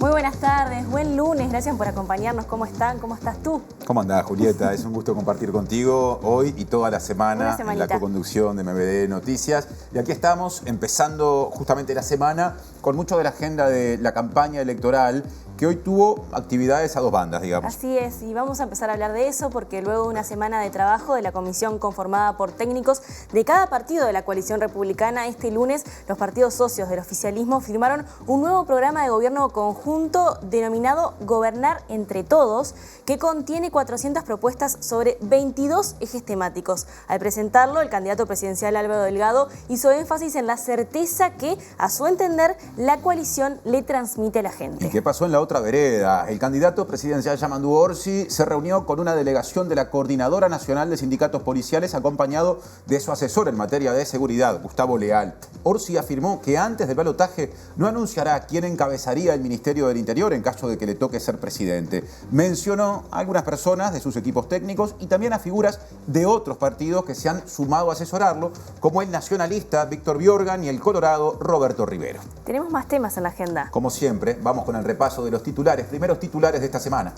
Muy buenas tardes, buen lunes, gracias por acompañarnos. ¿Cómo están? ¿Cómo estás tú? ¿Cómo andás, Julieta? Es un gusto compartir contigo hoy y toda la semana en la coconducción de MBD Noticias. Y aquí estamos empezando justamente la semana con mucho de la agenda de la campaña electoral que hoy tuvo actividades a dos bandas, digamos. Así es, y vamos a empezar a hablar de eso porque luego de una semana de trabajo de la comisión conformada por técnicos de cada partido de la coalición republicana, este lunes los partidos socios del oficialismo firmaron un nuevo programa de gobierno conjunto denominado Gobernar entre Todos, que contiene 400 propuestas sobre 22 ejes temáticos. Al presentarlo, el candidato presidencial Álvaro Delgado hizo énfasis en la certeza que, a su entender, la coalición le transmite a la gente. ¿Y qué pasó en la otra vereda? El candidato presidencial Yamandu Orsi se reunió con una delegación de la Coordinadora Nacional de Sindicatos Policiales acompañado de su asesor en materia de seguridad, Gustavo Leal. Orsi afirmó que antes del balotaje no anunciará quién encabezaría el Ministerio del Interior en caso de que le toque ser presidente. Mencionó a algunas personas de sus equipos técnicos y también a figuras de otros partidos que se han sumado a asesorarlo, como el nacionalista Víctor Biorgan y el colorado Roberto Rivero. Tenemos más temas en la agenda. Como siempre, vamos con el repaso de los primeros titulares de esta semana.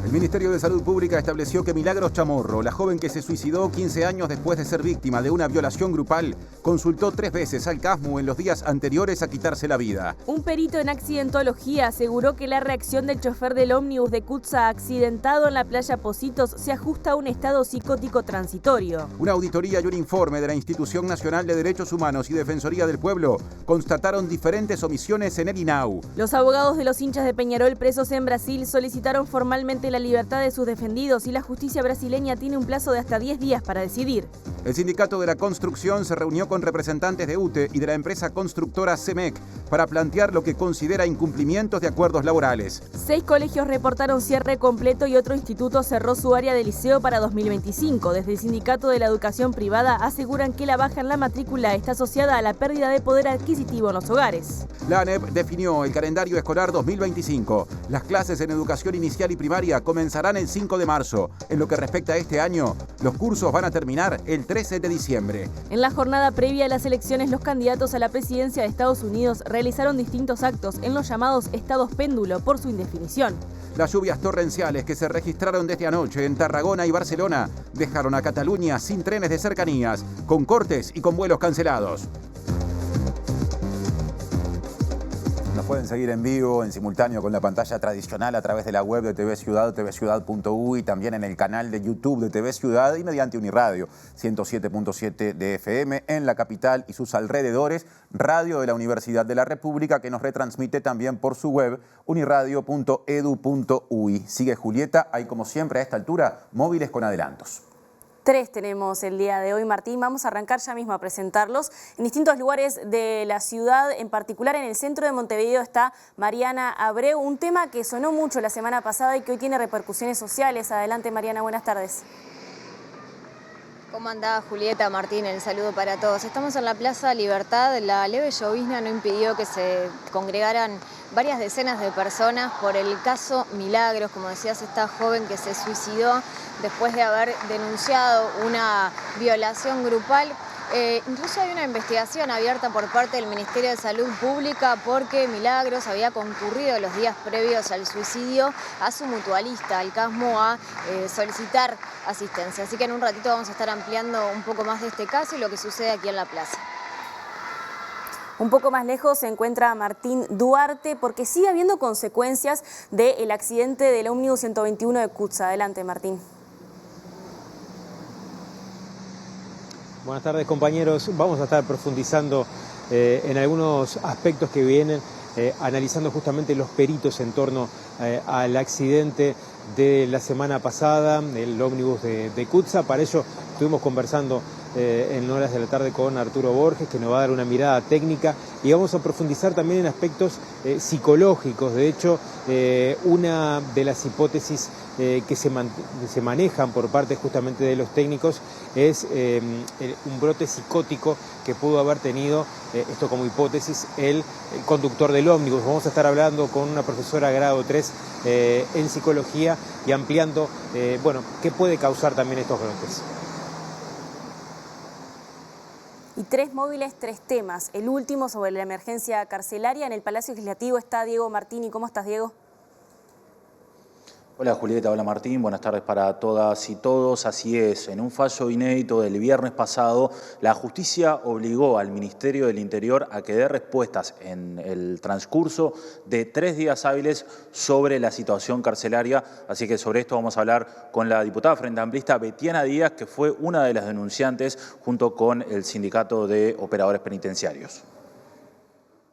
El Ministerio de Salud Pública estableció que Milagros Chamorro, la joven que se suicidó 15 años después de ser víctima de una violación grupal, consultó 3 veces al CASMU en los días anteriores a quitarse la vida. Un perito en accidentología aseguró que la reacción del chofer del ómnibus de Cutsa accidentado en la playa Pocitos se ajusta a un estado psicótico transitorio. Una auditoría y un informe de la Institución Nacional de Derechos Humanos y Defensoría del Pueblo constataron diferentes omisiones en el INAU. Los abogados de los hinchas de Peñarol presos en Brasil solicitaron formalmente la libertad de sus defendidos y la justicia brasileña tiene un plazo de hasta 10 días para decidir. El sindicato de la construcción se reunió con representantes de UTE y de la empresa constructora CEMEC para plantear lo que considera incumplimientos de acuerdos laborales. 6 colegios reportaron cierre completo y otro instituto cerró su área de liceo para 2025. Desde el sindicato de la educación privada aseguran que la baja en la matrícula está asociada a la pérdida de poder adquisitivo en los hogares. La ANEP definió el calendario escolar 2025. Las clases en educación inicial y primaria comenzarán el 5 de marzo. En lo que respecta a este año, los cursos van a terminar el 13 de diciembre. En la jornada previa a las elecciones, los candidatos a la presidencia de Estados Unidos realizaron distintos actos en los llamados estados péndulo por su indefinición. Las lluvias torrenciales que se registraron desde anoche en Tarragona y Barcelona dejaron a Cataluña sin trenes de cercanías, con cortes y con vuelos cancelados. Nos pueden seguir en vivo, en simultáneo con la pantalla tradicional a través de la web de TV Ciudad, tvciudad.uy, y también en el canal de YouTube de TV Ciudad y mediante Uniradio 107.7 de FM en la capital y sus alrededores, radio de la Universidad de la República que nos retransmite también por su web uniradio.edu.uy. Sigue Julieta, hay como siempre a esta altura móviles con adelantos. 3 tenemos el día de hoy, Martín. Vamos a arrancar ya mismo a presentarlos. En distintos lugares de la ciudad, en particular en el centro de Montevideo, está Mariana Abreu. Un tema que sonó mucho la semana pasada y que hoy tiene repercusiones sociales. Adelante, Mariana, buenas tardes. ¿Cómo andás, Julieta, Martín? El saludo para todos. Estamos en la Plaza Libertad. La leve llovizna no impidió que se congregaran varias decenas de personas por el caso Milagros, como decías, esta joven que se suicidó después de haber denunciado una violación grupal. Incluso hay una investigación abierta por parte del Ministerio de Salud Pública porque Milagros había concurrido los días previos al suicidio a su mutualista, al CASMU, a solicitar asistencia. Así que en un ratito vamos a estar ampliando un poco más de este caso y lo que sucede aquí en la plaza. Un poco más lejos se encuentra Martín Duarte porque sigue habiendo consecuencias del accidente del ómnibus 121 de Cutsa. Adelante, Martín. Buenas tardes, compañeros. Vamos a estar profundizando en algunos aspectos que vienen analizando justamente los peritos en torno al accidente de la semana pasada, el ómnibus de Cutsa. Para ello estuvimos conversando en horas de la tarde con Arturo Borges, que nos va a dar una mirada técnica, y vamos a profundizar también en aspectos psicológicos. De hecho, una de las hipótesis que se manejan por parte justamente de los técnicos es un brote psicótico que pudo haber tenido, esto como hipótesis, el conductor del ómnibus. Vamos a estar hablando con una profesora grado 3 en psicología y ampliando, qué puede causar también estos brotes. Y 3 móviles, 3 temas. El último sobre la emergencia carcelaria. En el Palacio Legislativo está Diego Martini. ¿Cómo estás, Diego? Hola Julieta, hola Martín, buenas tardes para todas y todos. Así es, en un fallo inédito del viernes pasado, la justicia obligó al Ministerio del Interior a que dé respuestas en el transcurso de 3 días hábiles sobre la situación carcelaria. Así que sobre esto vamos a hablar con la diputada frente amplista Betiana Díaz, que fue una de las denunciantes junto con el Sindicato de Operadores Penitenciarios.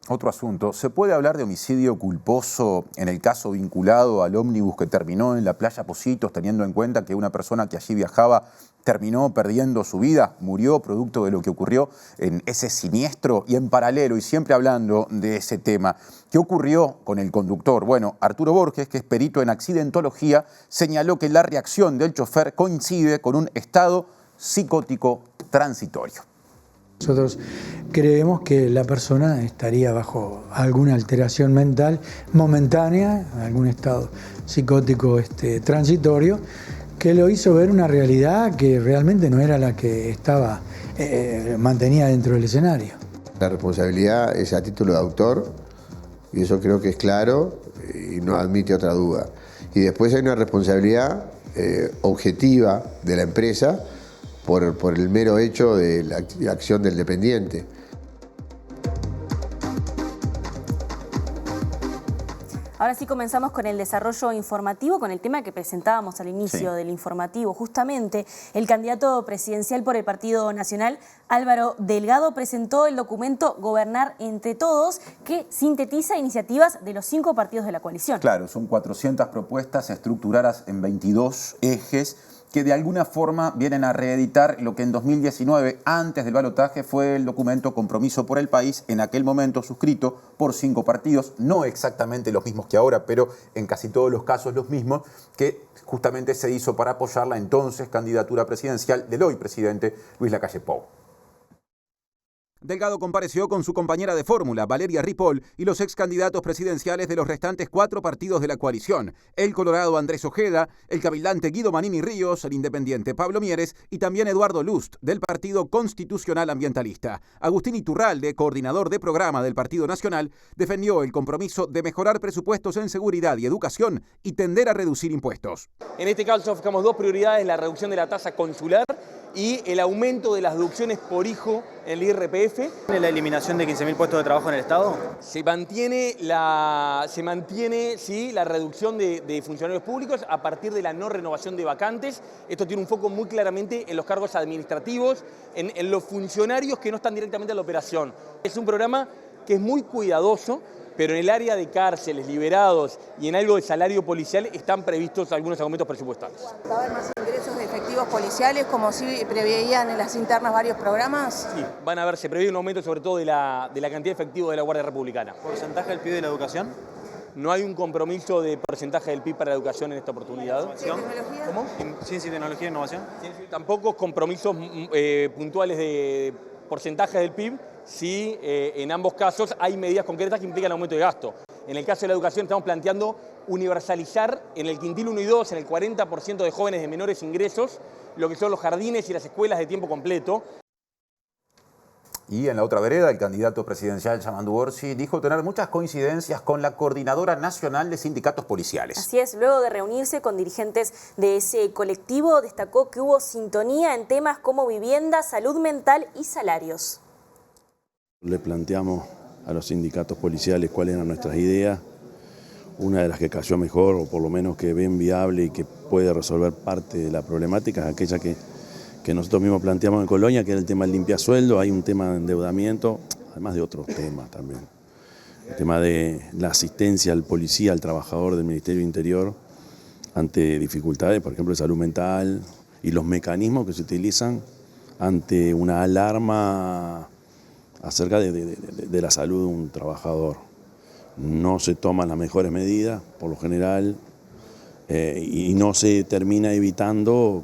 Otro asunto, ¿se puede hablar de homicidio culposo en el caso vinculado al ómnibus que terminó en la playa Pocitos, teniendo en cuenta que una persona que allí viajaba terminó perdiendo su vida, murió producto de lo que ocurrió en ese siniestro? Y en paralelo, y siempre hablando de ese tema, ¿qué ocurrió con el conductor? Bueno, Arturo Borges, que es perito en accidentología, señaló que la reacción del chofer coincide con un estado psicótico transitorio. Nosotros creemos que la persona estaría bajo alguna alteración mental momentánea, algún estado psicótico transitorio, que lo hizo ver una realidad que realmente no era la que estaba mantenida dentro del escenario. La responsabilidad es a título de autor, y eso creo que es claro y no admite otra duda. Y después hay una responsabilidad objetiva de la empresa por el mero hecho de la acción del dependiente. Ahora sí comenzamos con el desarrollo informativo, con el tema que presentábamos al inicio del informativo. Justamente el candidato presidencial por el Partido Nacional, Álvaro Delgado, presentó el documento Gobernar entre Todos, que sintetiza iniciativas de los 5 partidos de la coalición. Claro, son 400 propuestas estructuradas en 22 ejes que de alguna forma vienen a reeditar lo que en 2019, antes del balotaje, fue el documento Compromiso por el País, en aquel momento suscrito por 5 partidos, no exactamente los mismos que ahora, pero en casi todos los casos los mismos, que justamente se hizo para apoyar la entonces candidatura presidencial del hoy presidente Luis Lacalle Pou. Delgado compareció con su compañera de fórmula, Valeria Ripoll, y los ex candidatos presidenciales de los restantes 4 partidos de la coalición: el colorado Andrés Ojeda, el cabildante Guido Manini Ríos, el independiente Pablo Mieres y también Eduardo Lust, del Partido Constitucional Ambientalista. Agustín Iturralde, coordinador de programa del Partido Nacional, defendió el compromiso de mejorar presupuestos en seguridad y educación y tender a reducir impuestos. En este caso fijamos 2 prioridades: la reducción de la tasa consular y el aumento de las deducciones por hijo en el IRPF. ¿La eliminación de 15.000 puestos de trabajo en el Estado? Se mantiene sí, la reducción de funcionarios públicos a partir de la no renovación de vacantes. Esto tiene un foco muy claramente en los cargos administrativos, en los funcionarios que no están directamente en la operación. Es un programa que es muy cuidadoso, pero en el área de cárceles, liberados y en algo de salario policial están previstos algunos aumentos presupuestales. ¿Va a haber más ingresos de efectivos policiales como si preveían en las internas varios programas? Sí, se prevé un aumento sobre todo de la cantidad de efectivos de la Guardia Republicana. ¿Porcentaje del PIB de la educación? No hay un compromiso de porcentaje del PIB para la educación en esta oportunidad. ¿Tecnología? ¿Cómo? ¿Ciencia y tecnología e innovación? Tampoco compromisos puntuales de porcentaje del PIB, sí, en ambos casos hay medidas concretas que implican aumento de gasto. En el caso de la educación estamos planteando universalizar en el quintil 1 y 2, en el 40% de jóvenes de menores ingresos, lo que son los jardines y las escuelas de tiempo completo. Y en la otra vereda, el candidato presidencial Yamandu Orsi dijo tener muchas coincidencias con la Coordinadora Nacional de Sindicatos Policiales. Así es, luego de reunirse con dirigentes de ese colectivo, destacó que hubo sintonía en temas como vivienda, salud mental y salarios. Le planteamos a los sindicatos policiales cuáles eran nuestras ideas. Una de las que cayó mejor, o por lo menos que ven viable y que puede resolver parte de la problemática, es aquella que nosotros mismos planteamos en Colonia, que era el tema del limpiasueldo. Hay un tema de endeudamiento, además de otros temas también. El tema de la asistencia al policía, al trabajador del Ministerio del Interior ante dificultades, por ejemplo, de salud mental, y los mecanismos que se utilizan ante una alarma acerca de la salud de un trabajador. No se toman las mejores medidas, por lo general, y no se termina evitando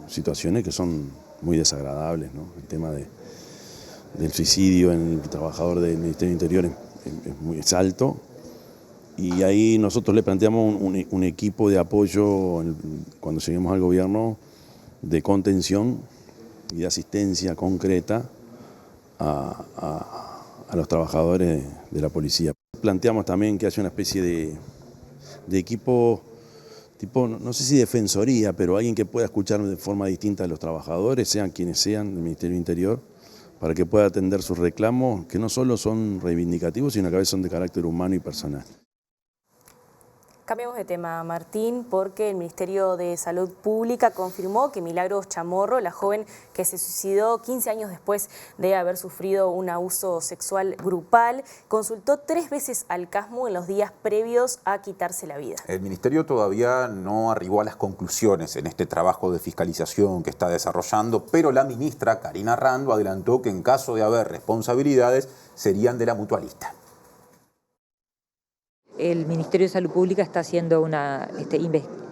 situaciones que son muy desagradables, ¿no? El tema del suicidio en el trabajador del Ministerio del Interior es alto, y ahí nosotros le planteamos un equipo de apoyo cuando lleguemos al gobierno, de contención y de asistencia concreta a los trabajadores de la policía. Planteamos también que haya una especie de equipo, tipo, no sé si defensoría, pero alguien que pueda escuchar de forma distinta a los trabajadores, sean quienes sean, del Ministerio del Interior, para que pueda atender sus reclamos, que no solo son reivindicativos, sino que a veces son de carácter humano y personal. Cambiamos de tema, Martín, porque el Ministerio de Salud Pública confirmó que Milagros Chamorro, la joven que se suicidó 15 años después de haber sufrido un abuso sexual grupal, consultó 3 veces al CASMU en los días previos a quitarse la vida. El Ministerio todavía no arribó a las conclusiones en este trabajo de fiscalización que está desarrollando, pero la ministra Karina Rando adelantó que en caso de haber responsabilidades serían de la mutualista. El Ministerio de Salud Pública está haciendo una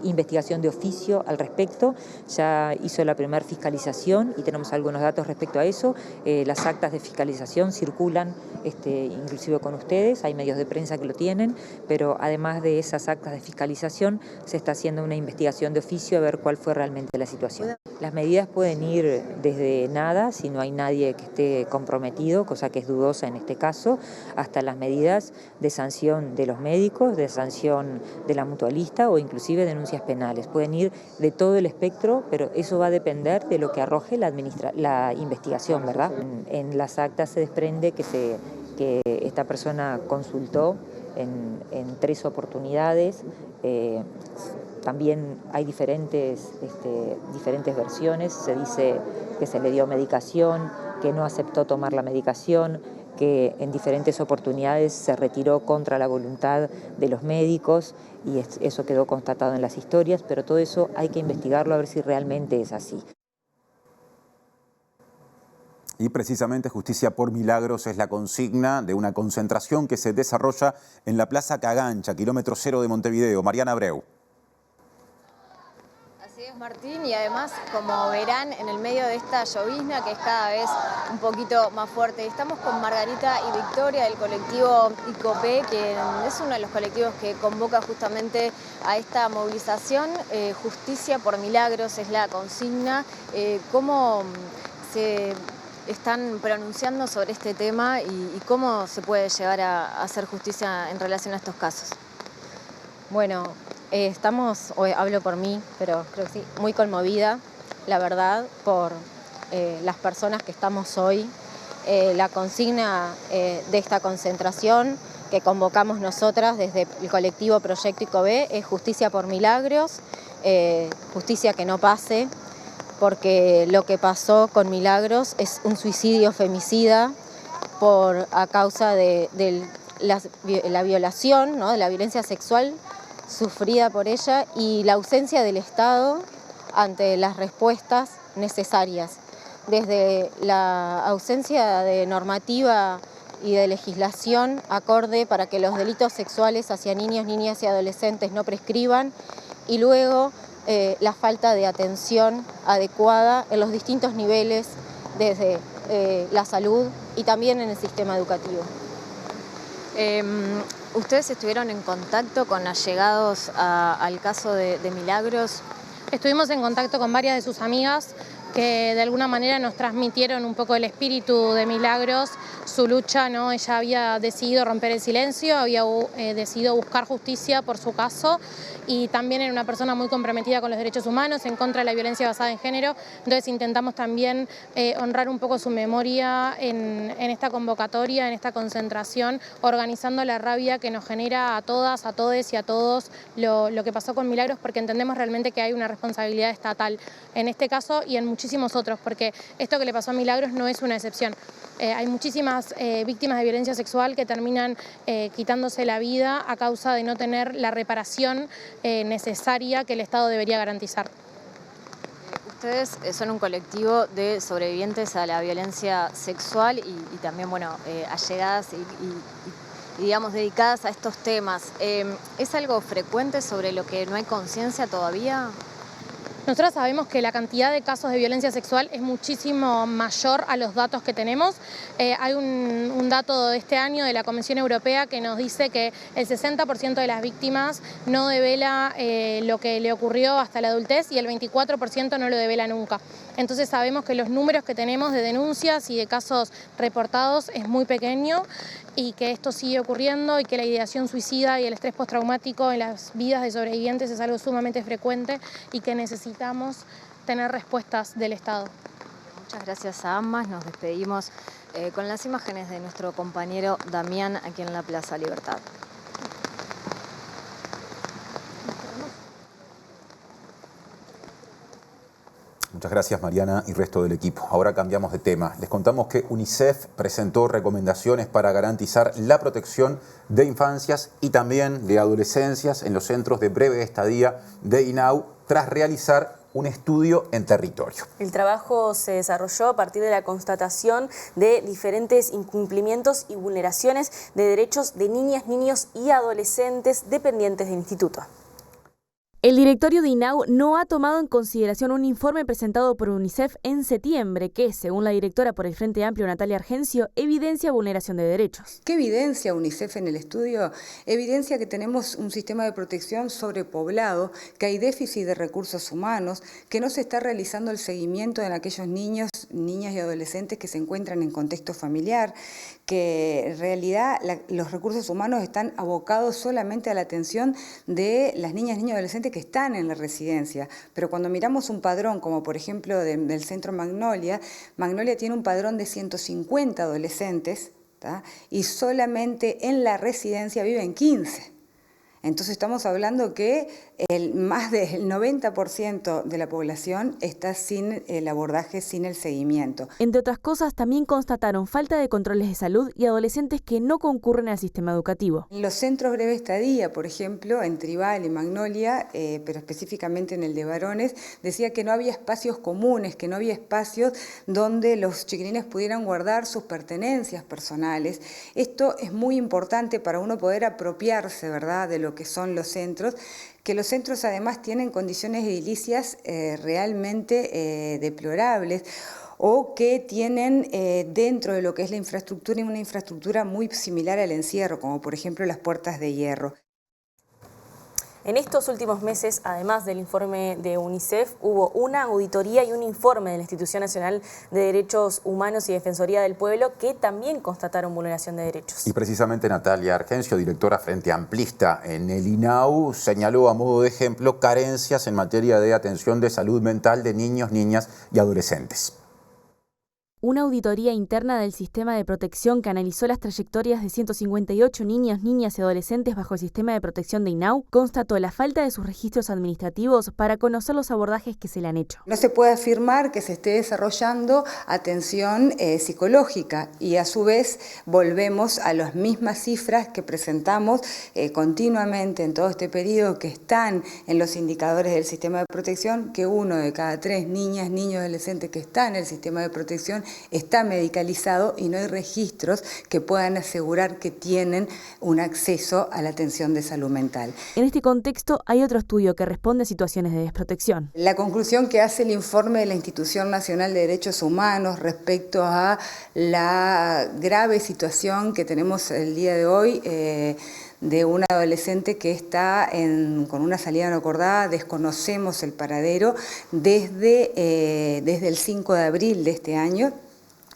investigación de oficio al respecto. Ya hizo la primera fiscalización y tenemos algunos datos respecto a eso. Las actas de fiscalización circulan inclusive con ustedes, hay medios de prensa que lo tienen, pero además de esas actas de fiscalización se está haciendo una investigación de oficio a ver cuál fue realmente la situación. Las medidas pueden ir desde nada, si no hay nadie que esté comprometido, cosa que es dudosa en este caso, hasta las medidas de sanción de los médicos, de sanción de la mutualista o inclusive denuncias penales. Pueden ir de todo el espectro, pero eso va a depender de lo que arroje la investigación, ¿verdad? En las actas se desprende que esta persona consultó en 3 oportunidades. También hay diferentes versiones. Se dice que se le dio medicación, que no aceptó tomar la medicación, que en diferentes oportunidades se retiró contra la voluntad de los médicos y eso quedó constatado en las historias, pero todo eso hay que investigarlo a ver si realmente es así. Y precisamente Justicia por Milagros es la consigna de una concentración que se desarrolla en la Plaza Cagancha, kilómetro 0 de Montevideo. Mariana Abreu. Así es, Martín, y además, como verán, en el medio de esta llovizna que es cada vez un poquito más fuerte, estamos con Margarita y Victoria del colectivo ICOPE, que es uno de los colectivos que convoca justamente a esta movilización. Justicia por Milagros es la consigna. ¿Cómo se están pronunciando sobre este tema y cómo se puede llegar a hacer justicia en relación a estos casos? Bueno, estamos, hoy hablo por mí, pero creo que sí, muy conmovida, la verdad, por las personas que estamos hoy. La consigna de esta concentración que convocamos nosotras desde el colectivo Proyecto ICOBE es Justicia por Milagros, justicia que no pase, porque lo que pasó con Milagros es un suicidio femicida a causa de la violación, ¿no?, de la violencia sexual sufrida por ella y la ausencia del Estado ante las respuestas necesarias. Desde la ausencia de normativa y de legislación acorde para que los delitos sexuales hacia niños, niñas y adolescentes no prescriban, y luego la falta de atención adecuada en los distintos niveles, desde la salud y también en el sistema educativo. ¿Ustedes estuvieron en contacto con allegados al caso de Milagros? Estuvimos en contacto con varias de sus amigas que de alguna manera nos transmitieron un poco el espíritu de Milagros, su lucha, ¿no? Ella había decidido romper el silencio, había decidido buscar justicia por su caso y también era una persona muy comprometida con los derechos humanos, en contra de la violencia basada en género. Entonces intentamos también honrar un poco su memoria en esta convocatoria, en esta concentración, organizando la rabia que nos genera a todas, a todes y a todos lo que pasó con Milagros, porque entendemos realmente que hay una responsabilidad estatal en este caso y en muchísimos otros, porque esto que le pasó a Milagros no es una excepción. Hay muchísimas víctimas de violencia sexual que terminan quitándose la vida a causa de no tener la reparación necesaria que el Estado debería garantizar. Ustedes son un colectivo de sobrevivientes a la violencia sexual y también, bueno, allegadas y digamos, dedicadas a estos temas. ¿Es algo frecuente sobre lo que no hay conciencia todavía? Nosotros sabemos que la cantidad de casos de violencia sexual es muchísimo mayor a los datos que tenemos. Hay un dato de este año de la Comisión Europea que nos dice que el 60% de las víctimas no devela lo que le ocurrió hasta la adultez y el 24% no lo devela nunca. Entonces sabemos que los números que tenemos de denuncias y de casos reportados es muy pequeño y que esto sigue ocurriendo y que la ideación suicida y el estrés postraumático en las vidas de sobrevivientes es algo sumamente frecuente y que necesitamos tener respuestas del Estado. Muchas gracias a ambas. Nos despedimos con las imágenes de nuestro compañero Damián aquí en la Plaza Libertad. Muchas gracias, Mariana y resto del equipo. Ahora cambiamos de tema. Les contamos que UNICEF presentó recomendaciones para garantizar la protección de infancias y también de adolescencias en los centros de breve estadía de INAU tras realizar un estudio en territorio. El trabajo se desarrolló a partir de la constatación de diferentes incumplimientos y vulneraciones de derechos de niñas, niños y adolescentes dependientes del instituto. El directorio de INAU no ha tomado en consideración un informe presentado por UNICEF en septiembre que, según la directora por el Frente Amplio, Natalia Argencio, evidencia vulneración de derechos. ¿Qué evidencia UNICEF en el estudio? Evidencia que tenemos un sistema de protección sobrepoblado, que hay déficit de recursos humanos, que no se está realizando el seguimiento en aquellos niños, niñas y adolescentes que se encuentran en contexto familiar, que en realidad los recursos humanos están abocados solamente a la atención de las niñas, niños y adolescentes que están en la residencia. Pero cuando miramos un padrón, como por ejemplo del Centro Magnolia, Magnolia tiene un padrón de 150 adolescentes, ¿tá? Y solamente en la residencia viven 15. Entonces estamos hablando que más del 90% de la población está sin el abordaje, sin el seguimiento. Entre otras cosas, también constataron falta de controles de salud y adolescentes que no concurren al sistema educativo. En los centros breve estadía, por ejemplo, en Tribal y Magnolia, pero específicamente en el de varones, decía que no había espacios comunes, que no había espacios donde los chiquilines pudieran guardar sus pertenencias personales. Esto es muy importante para uno poder apropiarse, ¿verdad?, de lo que son los centros, que los centros además tienen condiciones edilicias realmente deplorables o que tienen dentro de lo que es la infraestructura una infraestructura muy similar al encierro, como por ejemplo las puertas de hierro. En estos últimos meses, además del informe de UNICEF, hubo una auditoría y un informe de la Institución Nacional de Derechos Humanos y Defensoría del Pueblo que también constataron vulneración de derechos. Y precisamente Natalia Argencio, directora Frente Amplista en el INAU, señaló a modo de ejemplo carencias en materia de atención de salud mental de niños, niñas y adolescentes. Una auditoría interna del sistema de protección que analizó las trayectorias de 158 niños, niñas y adolescentes bajo el sistema de protección de INAU constató la falta de sus registros administrativos para conocer los abordajes que se le han hecho. No se puede afirmar que se esté desarrollando atención psicológica y a su vez volvemos a las mismas cifras que presentamos continuamente en todo este periodo que están en los indicadores del sistema de protección, que 1 de cada 3 niñas, niños y adolescentes que están en el sistema de protección está medicalizado y no hay registros que puedan asegurar que tienen un acceso a la atención de salud mental. En este contexto hay otro estudio que responde a situaciones de desprotección. La conclusión que hace el informe de la Institución Nacional de Derechos Humanos respecto a la grave situación que tenemos el día de hoy de una adolescente que está con una salida no acordada, desconocemos el paradero desde el 5 de abril de este año.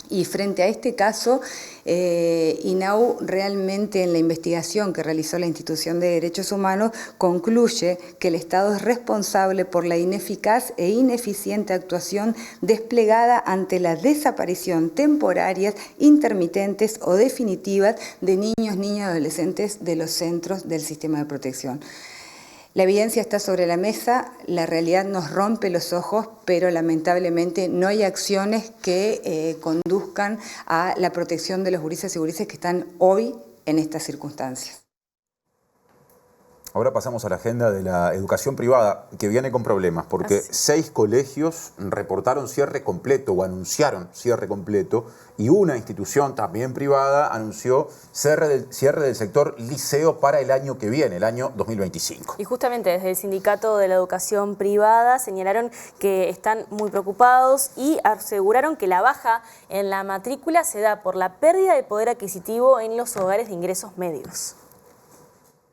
Y frente a este caso, INAU realmente en la investigación que realizó la Institución de Derechos Humanos concluye que el Estado es responsable por la ineficaz e ineficiente actuación desplegada ante la desaparición temporarias, intermitentes o definitivas de niños, niñas y adolescentes de los centros del sistema de protección. La evidencia está sobre la mesa, la realidad nos rompe los ojos, pero lamentablemente no hay acciones que conduzcan a la protección de los gurises y gurises que están hoy en estas circunstancias. Ahora pasamos a la agenda de la educación privada, que viene con problemas, porque 6 colegios reportaron cierre completo o anunciaron cierre completo, y una institución también privada anunció cierre del sector liceo para el año que viene, el año 2025. Y justamente desde el Sindicato de la Educación Privada señalaron que están muy preocupados y aseguraron que la baja en la matrícula se da por la pérdida de poder adquisitivo en los hogares de ingresos medios.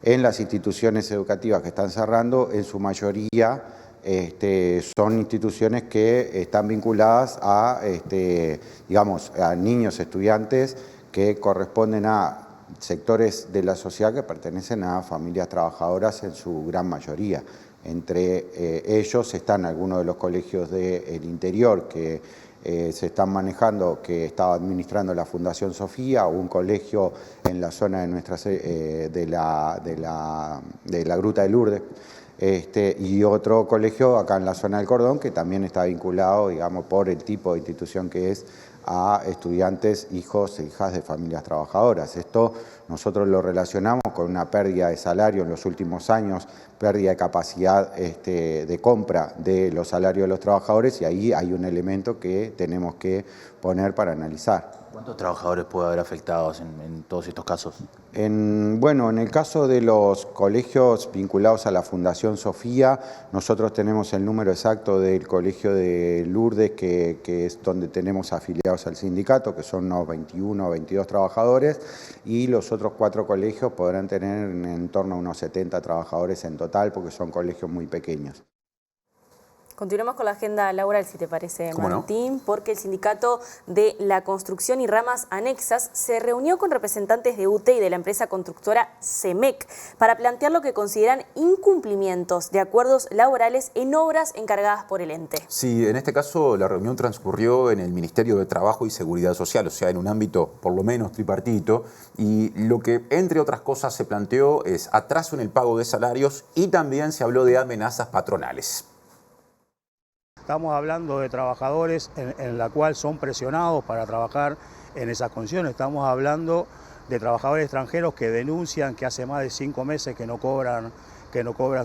En las instituciones educativas que están cerrando, en su mayoría son instituciones que están vinculadas a, digamos, a niños, estudiantes que corresponden a sectores de la sociedad que pertenecen a familias trabajadoras en su gran mayoría. Entre ellos están algunos de los colegios del interior que se están manejando, que estaba administrando la Fundación Sofía, o un colegio en la zona de de la Gruta de Lourdes, y otro colegio acá en la zona del Cordón, que también está vinculado, digamos, por el tipo de institución que es, a estudiantes, hijos e hijas de familias trabajadoras. Esto nosotros lo relacionamos con una pérdida de salario en los últimos años, pérdida de capacidad de compra de los salarios de los trabajadores, y ahí hay un elemento que tenemos que poner para analizar. ¿Cuántos trabajadores puede haber afectados en todos estos casos? Bueno, en el caso de los colegios vinculados a la Fundación Sofía, nosotros tenemos el número exacto del colegio de Lourdes, que es donde tenemos afiliados al sindicato, que son unos 21 o 22 trabajadores, y los otros 4 colegios podrán tener en torno a unos 70 trabajadores en total, porque son colegios muy pequeños. Continuamos con la agenda laboral, si te parece, Martín, no? Porque el Sindicato de la Construcción y Ramas Anexas se reunió con representantes de UTE y de la empresa constructora CEMEC para plantear lo que consideran incumplimientos de acuerdos laborales en obras encargadas por el ente. Sí, en este caso la reunión transcurrió en el Ministerio de Trabajo y Seguridad Social, o sea, en un ámbito por lo menos tripartito, y lo que, entre otras cosas, se planteó es atraso en el pago de salarios y también se habló de amenazas patronales. Estamos hablando de trabajadores en la cual son presionados para trabajar en esas condiciones. Estamos hablando de trabajadores extranjeros que denuncian que hace más de 5 meses que no cobran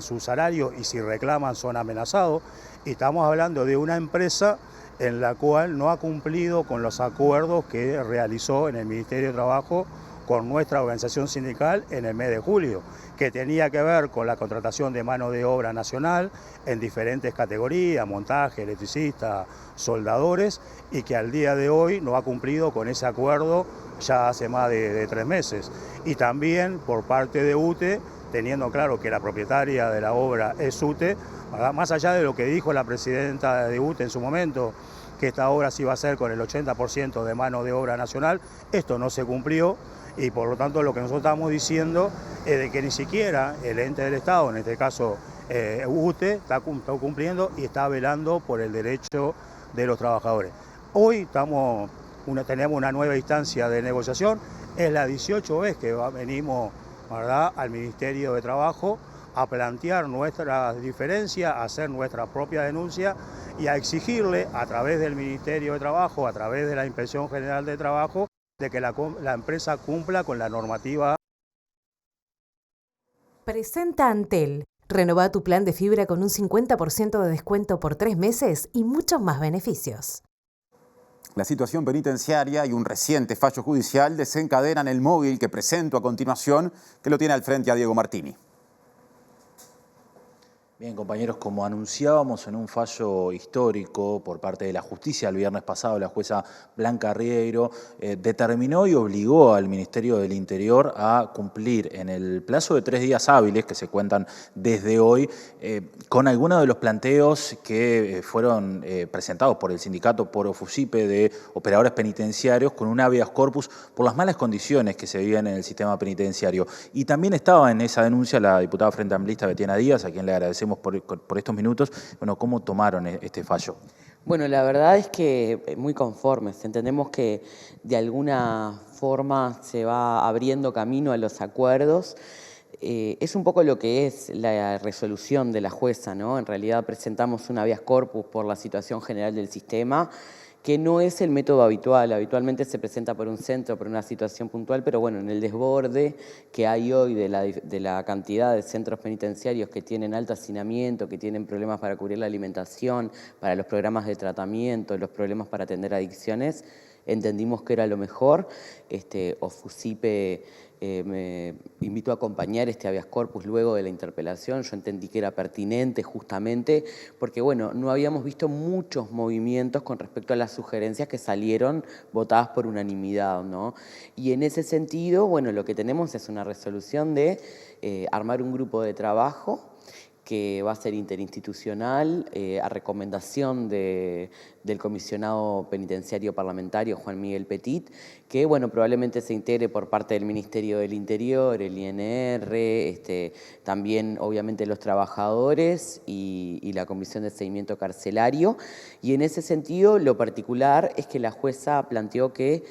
su salario, y si reclaman son amenazados. Y estamos hablando de una empresa en la cual no ha cumplido con los acuerdos que realizó en el Ministerio de Trabajo con nuestra organización sindical en el mes de julio, que tenía que ver con la contratación de mano de obra nacional en diferentes categorías, montaje, electricista, soldadores, y que al día de hoy no ha cumplido con ese acuerdo ya hace más de 3 meses. Y también por parte de UTE, teniendo claro que la propietaria de la obra es UTE, más allá de lo que dijo la presidenta de UTE en su momento, que esta obra se iba a hacer con el 80% de mano de obra nacional, esto no se cumplió. Y por lo tanto lo que nosotros estamos diciendo es de que ni siquiera el ente del Estado, en este caso UTE, está cumpliendo y está velando por el derecho de los trabajadores. Hoy tenemos una nueva instancia de negociación, es la 18 vez que venimos, ¿verdad?, al Ministerio de Trabajo a plantear nuestras diferencias, a hacer nuestra propia denuncia y a exigirle a través del Ministerio de Trabajo, a través de la Inspección General de Trabajo, de que la empresa cumpla con la normativa. Presenta Antel. Renova tu plan de fibra con un 50% de descuento por 3 meses y muchos más beneficios. La situación penitenciaria y un reciente fallo judicial desencadenan el móvil que presento a continuación, que lo tiene al frente a Diego Martini. Bien, compañeros, como anunciábamos en un fallo histórico por parte de la justicia el viernes pasado, la jueza Blanca Ribeiro determinó y obligó al Ministerio del Interior a cumplir en el plazo de 3 días hábiles, que se cuentan desde hoy, con algunos de los planteos que fueron presentados por el sindicato Poro Fusipe de operadores penitenciarios, con un habeas corpus por las malas condiciones que se viven en el sistema penitenciario. Y también estaba en esa denuncia la diputada Frente Amplista Betiana Díaz, a quien le agradecemos por estos minutos. Bueno, ¿cómo tomaron este fallo? Bueno, la verdad es que muy conformes. Entendemos que de alguna forma se va abriendo camino a los acuerdos. Es un poco lo que es la resolución de la jueza, ¿no? En realidad presentamos un habeas corpus por la situación general del sistema, que no es el método habitual. Habitualmente se presenta por un centro, por una situación puntual, pero bueno, en el desborde que hay hoy de la cantidad de centros penitenciarios que tienen alto hacinamiento, que tienen problemas para cubrir la alimentación, para los programas de tratamiento, los problemas para atender adicciones, entendimos que era lo mejor. OFUCIPE me invitó a acompañar este habeas corpus luego de la interpelación. Yo entendí que era pertinente justamente porque, bueno, no habíamos visto muchos movimientos con respecto a las sugerencias que salieron votadas por unanimidad, ¿no? Y en ese sentido, bueno, lo que tenemos es una resolución de armar un grupo de trabajo que va a ser interinstitucional, a recomendación del comisionado penitenciario parlamentario Juan Miguel Petit, que bueno, probablemente se integre por parte del Ministerio del Interior, el INR, también obviamente los trabajadores y la Comisión de Seguimiento Carcelario. Y en ese sentido, lo particular es que la jueza planteó que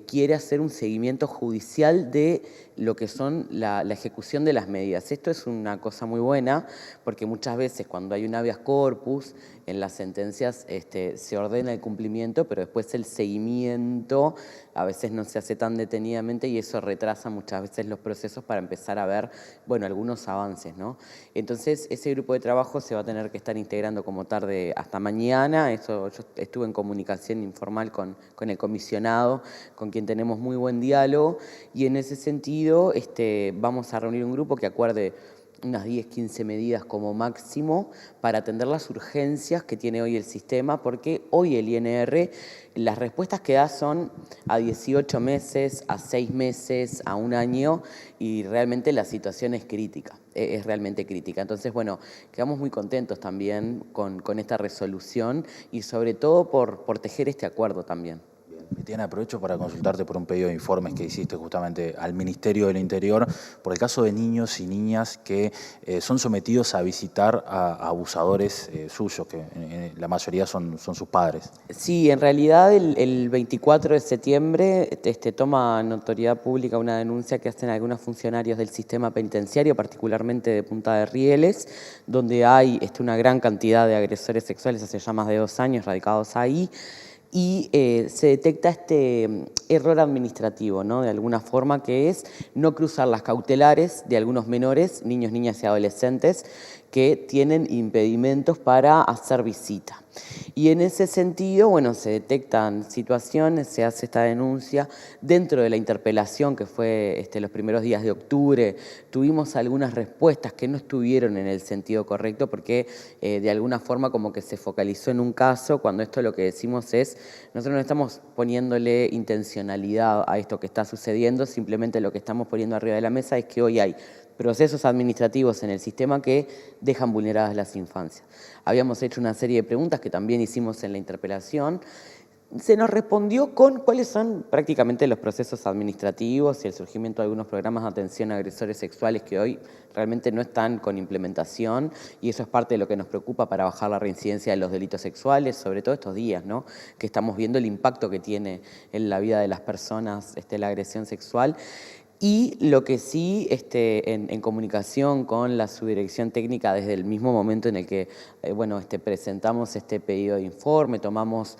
quiere hacer un seguimiento judicial de lo que son la ejecución de las medidas. Esto es una cosa muy buena, porque muchas veces cuando hay un habeas corpus, en las sentencias se ordena el cumplimiento, pero después el seguimiento a veces no se hace tan detenidamente y eso retrasa muchas veces los procesos para empezar a ver, bueno, algunos avances, ¿no? Entonces, ese grupo de trabajo se va a tener que estar integrando como tarde hasta mañana. Yo estuve en comunicación informal con el comisionado, con quien tenemos muy buen diálogo, y en ese sentido vamos a reunir un grupo que acuerde unas 10, 15 medidas como máximo para atender las urgencias que tiene hoy el sistema, porque hoy el INR, las respuestas que da son a 18 meses, a 6 meses, a 1 año, y realmente la situación es crítica, es realmente crítica. Entonces, bueno, quedamos muy contentos también con esta resolución y sobre todo por tejer este acuerdo también. Tiene aprovecho para consultarte por un pedido de informes que hiciste justamente al Ministerio del Interior por el caso de niños y niñas que son sometidos a visitar a abusadores suyos, que la mayoría son sus padres. Sí, en realidad el 24 de septiembre toma notoriedad pública una denuncia que hacen algunos funcionarios del sistema penitenciario, particularmente de Punta de Rieles, donde hay una gran cantidad de agresores sexuales hace ya más de 2 años radicados ahí. Y se detecta este error administrativo, ¿no? De alguna forma, que es no cruzar las cautelares de algunos menores, niños, niñas y adolescentes, que tienen impedimentos para hacer visita. Y en ese sentido, bueno, se detectan situaciones, se hace esta denuncia. Dentro de la interpelación, que fue los primeros días de octubre, tuvimos algunas respuestas que no estuvieron en el sentido correcto, porque de alguna forma como que se focalizó en un caso, cuando esto lo que decimos es, nosotros no estamos poniéndole intencionalidad a esto que está sucediendo, simplemente lo que estamos poniendo arriba de la mesa es que hoy hay procesos administrativos en el sistema que dejan vulneradas las infancias. Habíamos hecho una serie de preguntas que también hicimos en la interpelación. Se nos respondió con cuáles son prácticamente los procesos administrativos y el surgimiento de algunos programas de atención a agresores sexuales que hoy realmente no están con implementación, y eso es parte de lo que nos preocupa para bajar la reincidencia de los delitos sexuales, sobre todo estos días, ¿no? Que estamos viendo el impacto que tiene en la vida de las personas la agresión sexual. Y lo que sí, en comunicación con la subdirección técnica desde el mismo momento en el que presentamos este pedido de informe, tomamos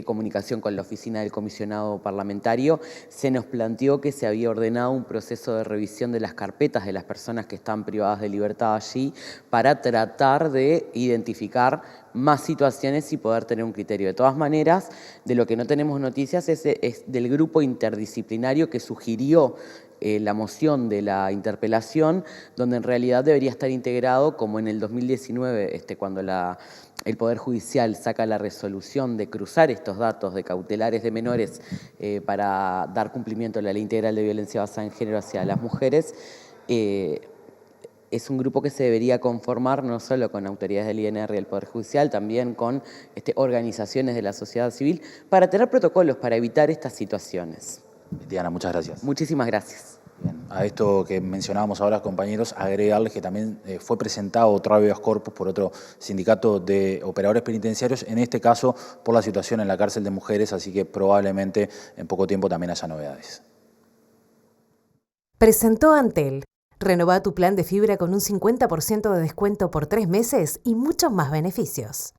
comunicación con la oficina del comisionado parlamentario, se nos planteó que se había ordenado un proceso de revisión de las carpetas de las personas que están privadas de libertad allí para tratar de identificar más situaciones y poder tener un criterio. De todas maneras, de lo que no tenemos noticias es del grupo interdisciplinario que sugirió la moción de la interpelación, donde en realidad debería estar integrado, como en el 2019, cuando el Poder Judicial saca la resolución de cruzar estos datos de cautelares de menores para dar cumplimiento a la Ley Integral de Violencia Basada en Género hacia las mujeres. Es un grupo que se debería conformar no solo con autoridades del INR y del Poder Judicial, también con organizaciones de la sociedad civil, para tener protocolos para evitar estas situaciones. Diana, muchas gracias. Muchísimas gracias. Bien. A esto que mencionábamos ahora, compañeros, agregarles que también fue presentado otro habeas corpus por otro sindicato de operadores penitenciarios, en este caso por la situación en la cárcel de mujeres, así que probablemente en poco tiempo también haya novedades. Presentó Antel. Renová tu plan de fibra con un 50% de descuento por 3 meses y muchos más beneficios.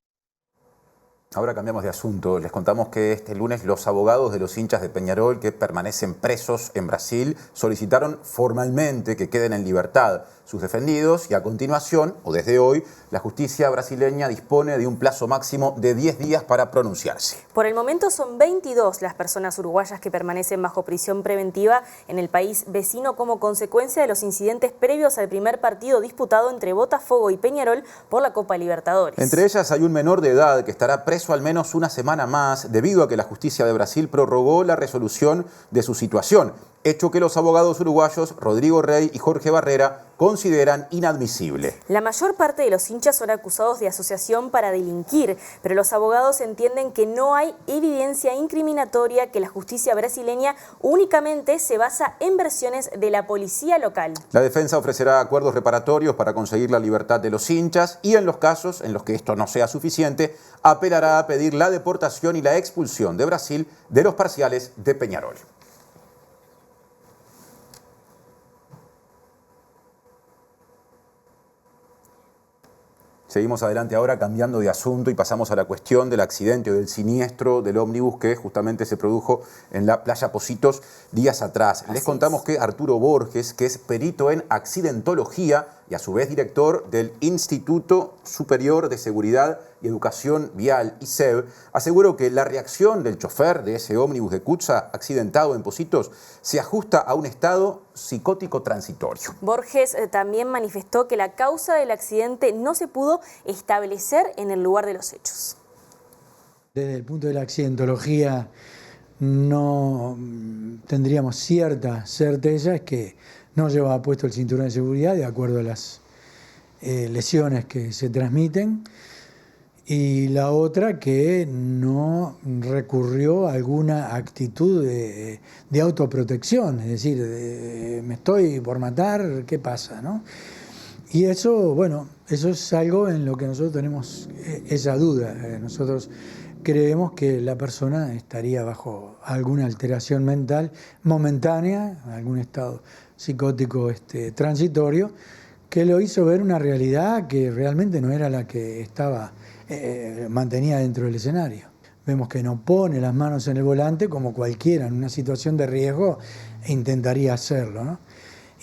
Ahora cambiamos de asunto. Les contamos que este lunes los abogados de los hinchas de Peñarol que permanecen presos en Brasil solicitaron formalmente que queden en libertad sus defendidos y a continuación, o desde hoy, la justicia brasileña dispone de un plazo máximo de 10 días para pronunciarse. Por el momento son 22 las personas uruguayas que permanecen bajo prisión preventiva en el país vecino como consecuencia de los incidentes previos al primer partido disputado entre Botafogo y Peñarol por la Copa Libertadores. Entre ellas hay un menor de edad que estará preso al menos una semana más debido a que la justicia de Brasil prorrogó la resolución de su situación, hecho que los abogados uruguayos Rodrigo Rey y Jorge Barrera consideran inadmisible. La mayor parte de los hinchas son acusados de asociación para delinquir, pero los abogados entienden que no hay evidencia incriminatoria, que la justicia brasileña únicamente se basa en versiones de la policía local. La defensa ofrecerá acuerdos reparatorios para conseguir la libertad de los hinchas y en los casos en los que esto no sea suficiente, apelará a pedir la deportación y la expulsión de Brasil de los parciales de Peñarol. Seguimos adelante ahora cambiando de asunto y pasamos a la cuestión del accidente o del siniestro del ómnibus que justamente se produjo en la playa Pocitos días atrás. Les contamos que Arturo Borges, que es perito en accidentología y a su vez director del Instituto Superior de Seguridad y Educación Vial, ISEV, aseguró que la reacción del chofer de ese ómnibus de Cutsa accidentado en Pocitos se ajusta a un estado psicótico transitorio. Borges también manifestó que la causa del accidente no se pudo establecer en el lugar de los hechos. Desde el punto de la accidentología no tendríamos cierta certeza, es que no llevaba puesto el cinturón de seguridad de acuerdo a las lesiones que se transmiten, y la otra que no recurrió a alguna actitud de autoprotección, es decir, me estoy por matar, ¿qué pasa?, ¿no? Y eso, bueno, eso es algo en lo que nosotros tenemos esa duda. Nosotros creemos que la persona estaría bajo alguna alteración mental momentánea, algún estado psicótico transitorio, que lo hizo ver una realidad que realmente no era la que estaba mantenida dentro del escenario. Vemos que no pone las manos en el volante como cualquiera en una situación de riesgo intentaría hacerlo, ¿no?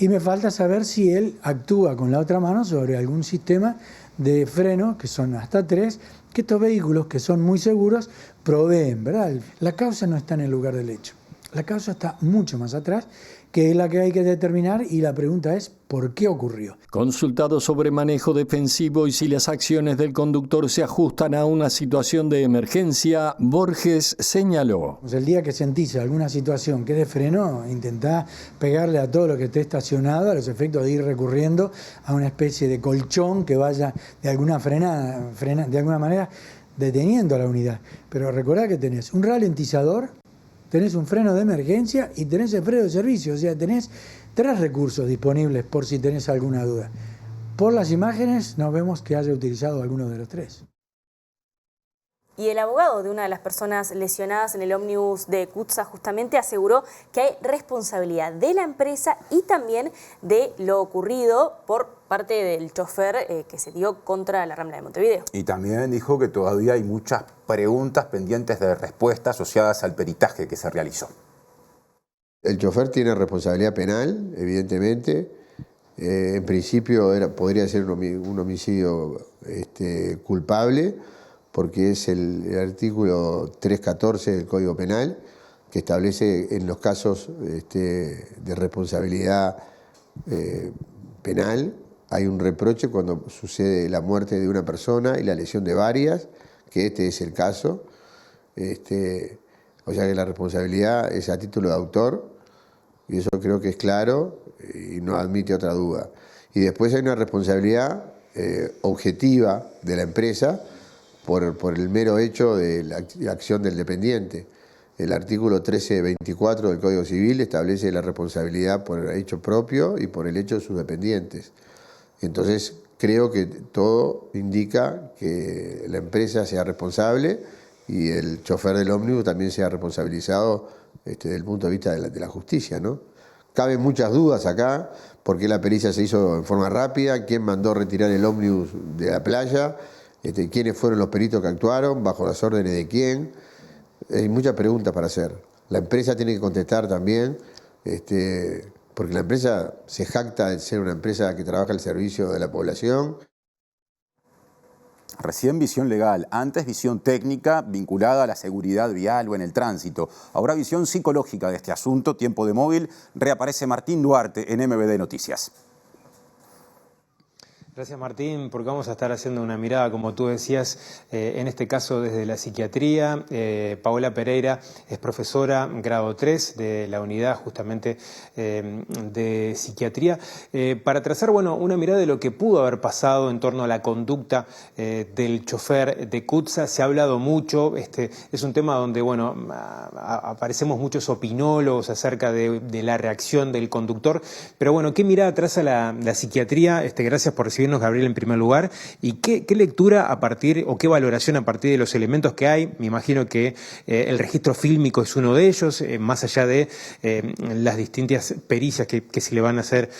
Y me falta saber si él actúa con la otra mano sobre algún sistema de freno, que son hasta 3, que estos vehículos, que son muy seguros, proveen, ¿verdad? La causa no está en el lugar del hecho. La causa está mucho más atrás, que es la que hay que determinar, y la pregunta es ¿por qué ocurrió? Consultado sobre manejo defensivo y si las acciones del conductor se ajustan a una situación de emergencia, Borges señaló. El día que sentís alguna situación que es de freno, intentá pegarle a todo lo que esté estacionado, a los efectos de ir recurriendo a una especie de colchón que vaya de alguna de alguna manera deteniendo a la unidad. Pero recordá que tenés un ralentizador, tenés un freno de emergencia y tenés el freno de servicio, o sea, tenés 3 recursos disponibles por si tenés alguna duda. Por las imágenes no vemos que haya utilizado alguno de los 3. Y el abogado de una de las personas lesionadas en el ómnibus de Cutsa justamente aseguró que hay responsabilidad de la empresa y también de lo ocurrido por parte del chofer que se dio contra la Rambla de Montevideo. Y también dijo que todavía hay muchas preguntas pendientes de respuesta asociadas al peritaje que se realizó. El chofer tiene responsabilidad penal, evidentemente. En principio podría ser un homicidio culpable, porque es el artículo 314 del Código Penal, que establece en los casos de responsabilidad penal, hay un reproche cuando sucede la muerte de una persona y la lesión de varias, que este es el caso. O sea que la responsabilidad es a título de autor, y eso creo que es claro y no admite otra duda. Y después hay una responsabilidad objetiva de la empresa, por el mero hecho de la acción del dependiente. El artículo 1324 del Código Civil establece la responsabilidad por el hecho propio y por el hecho de sus dependientes. Entonces, creo que todo indica que la empresa sea responsable y el chofer del ómnibus también sea responsabilizado desde el punto de vista de la justicia, ¿no? Caben muchas dudas acá, por qué la pericia se hizo en forma rápida, quién mandó retirar el ómnibus de la playa. quiénes fueron los peritos que actuaron, bajo las órdenes de quién. Hay muchas preguntas para hacer. La empresa tiene que contestar también, porque la empresa se jacta de ser una empresa que trabaja al servicio de la población. Recién visión legal, antes visión técnica vinculada a la seguridad vial o en el tránsito. Ahora visión psicológica de este asunto, tiempo de móvil. Reaparece Martín Duarte en MBD Noticias. Gracias, Martín, porque vamos a estar haciendo una mirada, como tú decías, en este caso desde la psiquiatría. Paola Pereira es profesora grado 3 de la unidad justamente de psiquiatría, para trazar una mirada de lo que pudo haber pasado en torno a la conducta del chofer de CUTSA. Se ha hablado mucho, es un tema donde aparecemos muchos opinólogos acerca de la reacción del conductor, pero ¿qué mirada traza la psiquiatría? Gracias por recibirnos, Gabriel, en primer lugar, y qué lectura a partir o qué valoración a partir de los elementos que hay. Me imagino que el registro fílmico es uno de ellos, más allá de las distintas pericias que se le van a hacer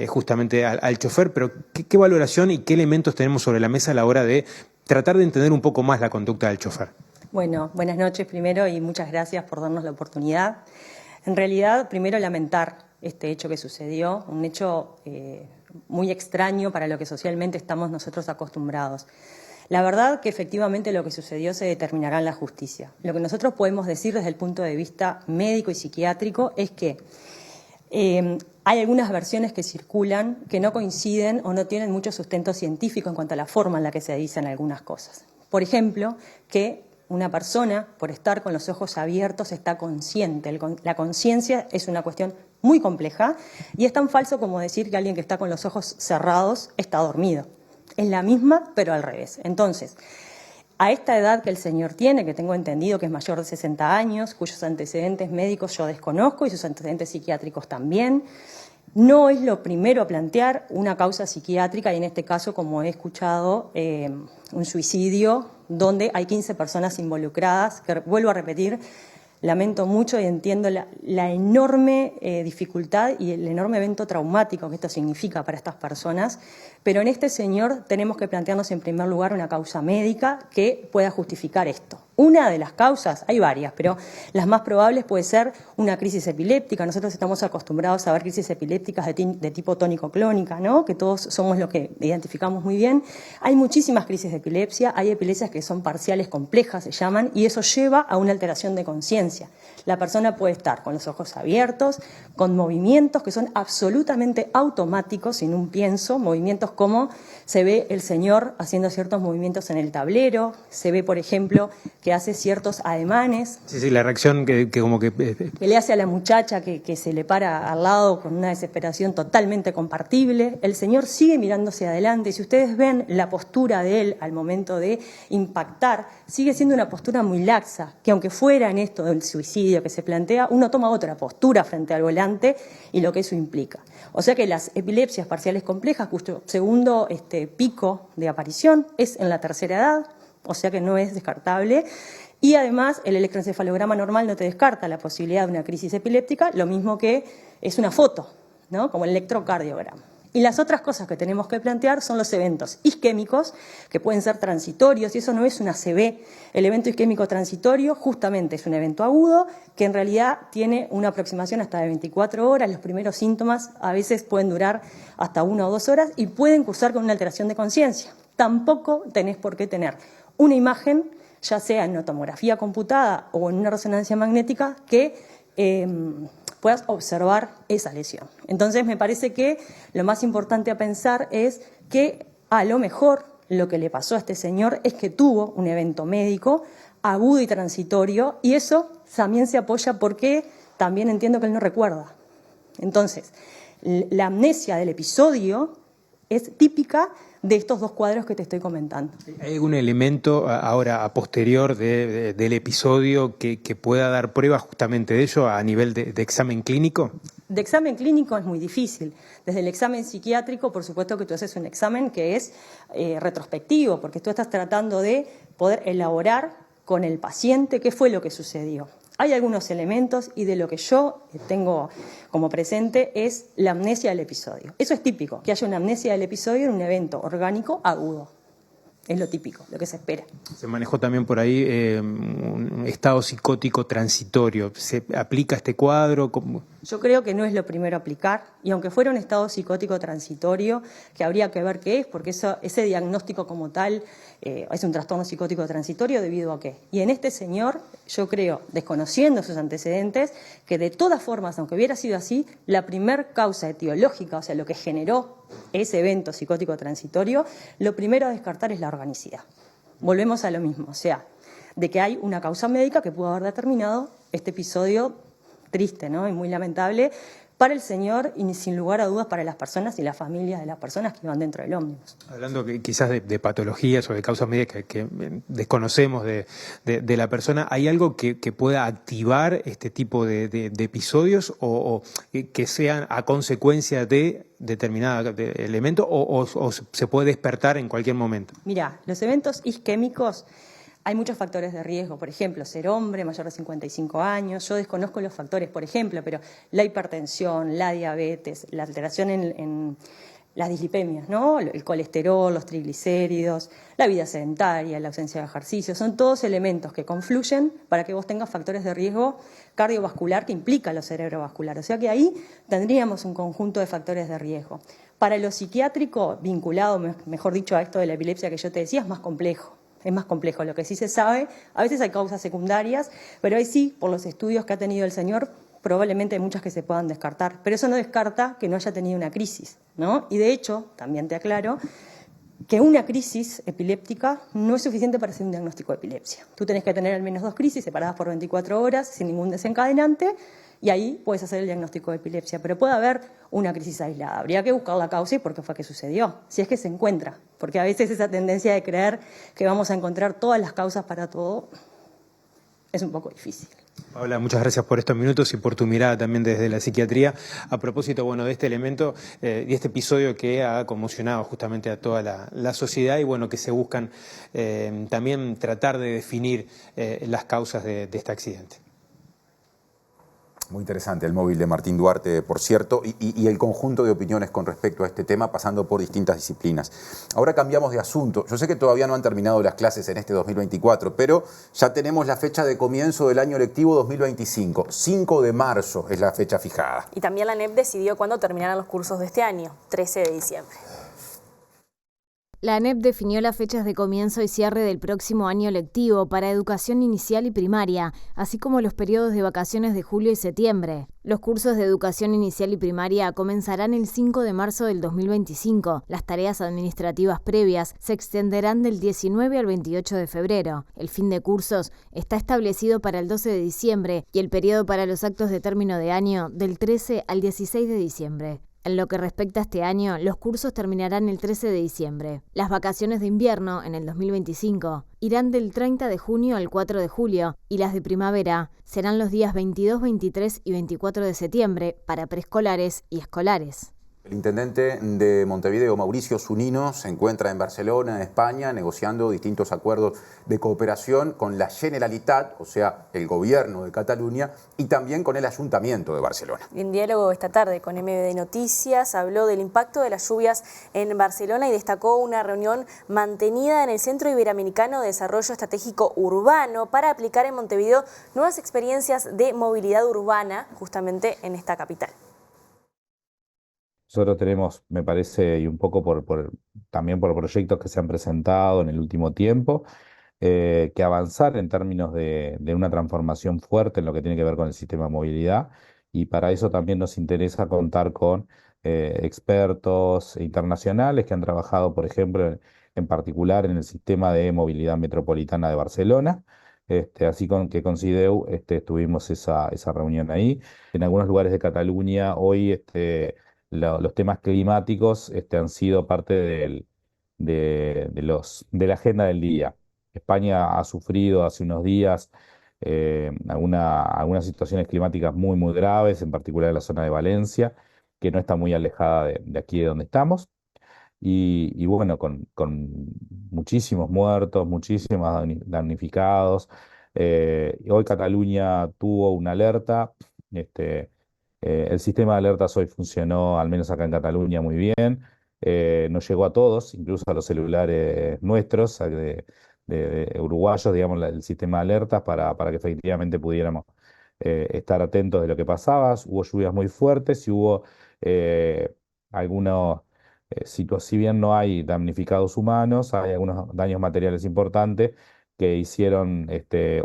justamente al chofer, pero ¿qué valoración y qué elementos tenemos sobre la mesa a la hora de tratar de entender un poco más la conducta del chofer? Bueno, buenas noches primero y muchas gracias por darnos la oportunidad. En realidad, primero lamentar este hecho que sucedió, un hecho muy extraño para lo que socialmente estamos nosotros acostumbrados. La verdad que efectivamente lo que sucedió se determinará en la justicia. Lo que nosotros podemos decir desde el punto de vista médico y psiquiátrico es que hay algunas versiones que circulan que no coinciden o no tienen mucho sustento científico en cuanto a la forma en la que se dicen algunas cosas. Por ejemplo, que una persona, por estar con los ojos abiertos, está consciente. La conciencia es una cuestión muy compleja y es tan falso como decir que alguien que está con los ojos cerrados está dormido. Es la misma, pero al revés. Entonces, a esta edad que el señor tiene, que tengo entendido que es mayor de 60 años, cuyos antecedentes médicos yo desconozco y sus antecedentes psiquiátricos también, no es lo primero a plantear una causa psiquiátrica y en este caso, como he escuchado, un suicidio donde hay 15 personas involucradas, que vuelvo a repetir, lamento mucho y entiendo la enorme dificultad y el enorme evento traumático que esto significa para estas personas, pero en este señor tenemos que plantearnos en primer lugar una causa médica que pueda justificar esto. Una de las causas, hay varias, pero las más probables puede ser una crisis epiléptica. Nosotros estamos acostumbrados a ver crisis epilépticas de tipo tónico-clónica, ¿no? Que todos somos lo que identificamos muy bien. Hay muchísimas crisis de epilepsia, hay epilepsias que son parciales complejas, se llaman, y eso lleva a una alteración de conciencia. La persona puede estar con los ojos abiertos, con movimientos que son absolutamente automáticos, sin un pienso, movimientos como se ve el señor haciendo ciertos movimientos en el tablero, se ve, por ejemplo, que hace ciertos ademanes. Sí, la reacción que le hace a la muchacha que se le para al lado con una desesperación totalmente compartible. El señor sigue mirándose adelante. Si ustedes ven la postura de él al momento de impactar, sigue siendo una postura muy laxa, que aunque fuera en esto del suicidio que se plantea, uno toma otra postura frente al volante y lo que eso implica. O sea que las epilepsias parciales complejas, cuyo segundo pico de aparición es en la tercera edad, o sea que no es descartable, y además el electroencefalograma normal no te descarta la posibilidad de una crisis epiléptica, lo mismo que es una foto, ¿no? Como el electrocardiograma. Y las otras cosas que tenemos que plantear son los eventos isquémicos, que pueden ser transitorios, y eso no es una ACV. El evento isquémico transitorio justamente es un evento agudo que en realidad tiene una aproximación hasta de 24 horas. Los primeros síntomas a veces pueden durar hasta 1 o 2 horas y pueden cursar con una alteración de conciencia. Tampoco tenés por qué tener una imagen, ya sea en una tomografía computada o en una resonancia magnética, que puedas observar esa lesión. Entonces me parece que lo más importante a pensar es que a lo mejor lo que le pasó a este señor es que tuvo un evento médico agudo y transitorio, y eso también se apoya porque también entiendo que él no recuerda. Entonces, la amnesia del episodio es típica de estos dos cuadros que te estoy comentando. ¿Hay algún elemento ahora a posterior del episodio que pueda dar prueba justamente de ello a nivel de examen clínico? De examen clínico es muy difícil. Desde el examen psiquiátrico, por supuesto que tú haces un examen que es retrospectivo, porque tú estás tratando de poder elaborar con el paciente qué fue lo que sucedió. Hay algunos elementos y de lo que yo tengo como presente es la amnesia del episodio. Eso es típico, que haya una amnesia del episodio en un evento orgánico agudo. Es lo típico, lo que se espera. Se manejó también por ahí un estado psicótico transitorio. ¿Se aplica este cuadro? ¿Cómo? Yo creo que no es lo primero a aplicar, y aunque fuera un estado psicótico transitorio, que habría que ver qué es, porque ese diagnóstico como tal es un trastorno psicótico transitorio debido a qué. Y en este señor, yo creo, desconociendo sus antecedentes, que de todas formas, aunque hubiera sido así, la primer causa etiológica, o sea, lo que generó ese evento psicótico transitorio, lo primero a descartar es la organicidad. Volvemos a lo mismo, o sea, de que hay una causa médica que pudo haber determinado este episodio triste, ¿no? Y muy lamentable para el señor y sin lugar a dudas para las personas y las familias de las personas que iban dentro del ómnibus. Hablando quizás de patologías o de causas médicas que desconocemos de la persona, ¿hay algo que pueda activar este tipo de episodios o que sean a consecuencia de determinado elemento o se puede despertar en cualquier momento? Mira, los eventos isquémicos, hay muchos factores de riesgo, por ejemplo, ser hombre mayor de 55 años, yo desconozco los factores, por ejemplo, pero la hipertensión, la diabetes, la alteración en las dislipemias, ¿no? El colesterol, los triglicéridos, la vida sedentaria, la ausencia de ejercicio, son todos elementos que confluyen para que vos tengas factores de riesgo cardiovascular que implica lo cerebrovascular. O sea que ahí tendríamos un conjunto de factores de riesgo. Para lo psiquiátrico, vinculado, mejor dicho, a esto de la epilepsia que yo te decía, es más complejo. Es más complejo, lo que sí se sabe, a veces hay causas secundarias, pero ahí sí, por los estudios que ha tenido el señor, probablemente hay muchas que se puedan descartar, pero eso no descarta que no haya tenido una crisis, ¿no? Y de hecho, también te aclaro, que una crisis epiléptica no es suficiente para hacer un diagnóstico de epilepsia. Tú tenés que tener al menos 2 crisis separadas por 24 horas, sin ningún desencadenante, y ahí puedes hacer el diagnóstico de epilepsia. Pero puede haber una crisis aislada. Habría que buscar la causa y por qué fue que sucedió, si es que se encuentra. Porque a veces esa tendencia de creer que vamos a encontrar todas las causas para todo es un poco difícil. Paola, muchas gracias por estos minutos y por tu mirada también desde la psiquiatría. A propósito, bueno, de este elemento y este episodio que ha conmocionado justamente a toda la sociedad y bueno, que se buscan también tratar de definir las causas de este accidente. Muy interesante el móvil de Martín Duarte, por cierto, y el conjunto de opiniones con respecto a este tema pasando por distintas disciplinas. Ahora cambiamos de asunto. Yo sé que todavía no han terminado las clases en este 2024, pero ya tenemos la fecha de comienzo del año lectivo 2025. 5 de marzo es la fecha fijada. Y también la ANEP decidió cuándo terminarán los cursos de este año, 13 de diciembre. La ANEP definió las fechas de comienzo y cierre del próximo año lectivo para educación inicial y primaria, así como los periodos de vacaciones de julio y septiembre. Los cursos de educación inicial y primaria comenzarán el 5 de marzo del 2025. Las tareas administrativas previas se extenderán del 19 al 28 de febrero. El fin de cursos está establecido para el 12 de diciembre y el periodo para los actos de término de año del 13 al 16 de diciembre. En lo que respecta a este año, los cursos terminarán el 13 de diciembre. Las vacaciones de invierno, en el 2025, irán del 30 de junio al 4 de julio y las de primavera serán los días 22, 23 y 24 de septiembre para preescolares y escolares. El intendente de Montevideo, Mauricio Zunino, se encuentra en Barcelona, España, negociando distintos acuerdos de cooperación con la Generalitat, o sea, el gobierno de Cataluña, y también con el Ayuntamiento de Barcelona. En diálogo esta tarde con MBD Noticias habló del impacto de las lluvias en Barcelona y destacó una reunión mantenida en el Centro Iberoamericano de Desarrollo Estratégico Urbano para aplicar en Montevideo nuevas experiencias de movilidad urbana justamente en esta capital. Nosotros tenemos, me parece, y un poco también por proyectos que se han presentado en el último tiempo, que avanzar en términos de una transformación fuerte en lo que tiene que ver con el sistema de movilidad, y para eso también nos interesa contar con expertos internacionales que han trabajado, por ejemplo, en particular en el sistema de movilidad metropolitana de Barcelona. Así que con CIDEU tuvimos esa reunión ahí. En algunos lugares de Cataluña hoy los temas climáticos han sido parte de la agenda del día. España ha sufrido hace unos días algunas situaciones climáticas muy, muy graves, en particular en la zona de Valencia, que no está muy alejada de aquí de donde estamos. Y bueno, con muchísimos muertos, muchísimos damnificados. Hoy Cataluña tuvo una alerta. El sistema de alertas hoy funcionó, al menos acá en Cataluña, muy bien. nos llegó a todos, incluso a los celulares nuestros, de uruguayos, digamos, el sistema de alertas para que efectivamente pudiéramos estar atentos de lo que pasaba. Hubo lluvias muy fuertes y hubo algunos situaciones, si bien no hay damnificados humanos, hay algunos daños materiales importantes que hicieron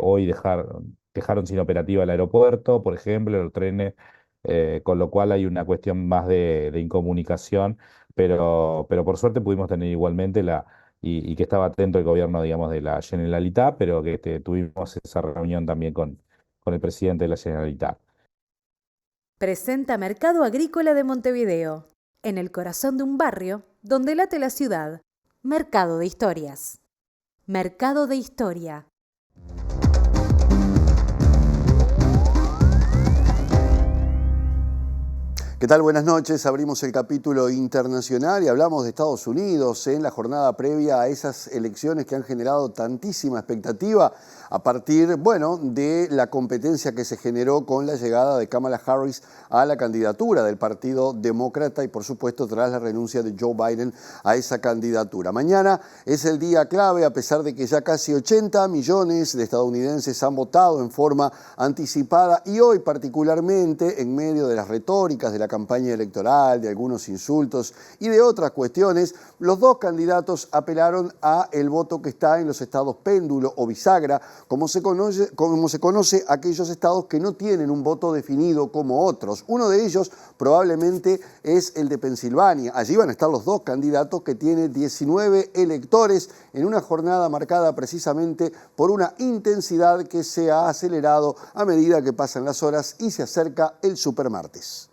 hoy dejaron sin operativa el aeropuerto, por ejemplo, los trenes, con lo cual hay una cuestión más de incomunicación, pero por suerte pudimos tener igualmente y que estaba atento el gobierno, digamos, de la Generalitat, pero que tuvimos esa reunión también con el presidente de la Generalitat. Presenta Mercado Agrícola de Montevideo, en el corazón de un barrio donde late la ciudad. Mercado de Historias. Mercado de Historia. ¿Qué tal? Buenas noches. Abrimos el capítulo internacional y hablamos de Estados Unidos en la jornada previa a esas elecciones que han generado tantísima expectativa a partir, de la competencia que se generó con la llegada de Kamala Harris a la candidatura del Partido Demócrata y, por supuesto, tras la renuncia de Joe Biden a esa candidatura. Mañana es el día clave, a pesar de que ya casi 80 millones de estadounidenses han votado en forma anticipada y hoy particularmente en medio de las retóricas de la campaña electoral, de algunos insultos y de otras cuestiones, los dos candidatos apelaron a el voto que está en los estados péndulo o bisagra, como se conoce aquellos estados que no tienen un voto definido como otros. Uno de ellos probablemente es el de Pensilvania. Allí van a estar los dos candidatos que tienen 19 electores en una jornada marcada precisamente por una intensidad que se ha acelerado a medida que pasan las horas y se acerca el supermartes.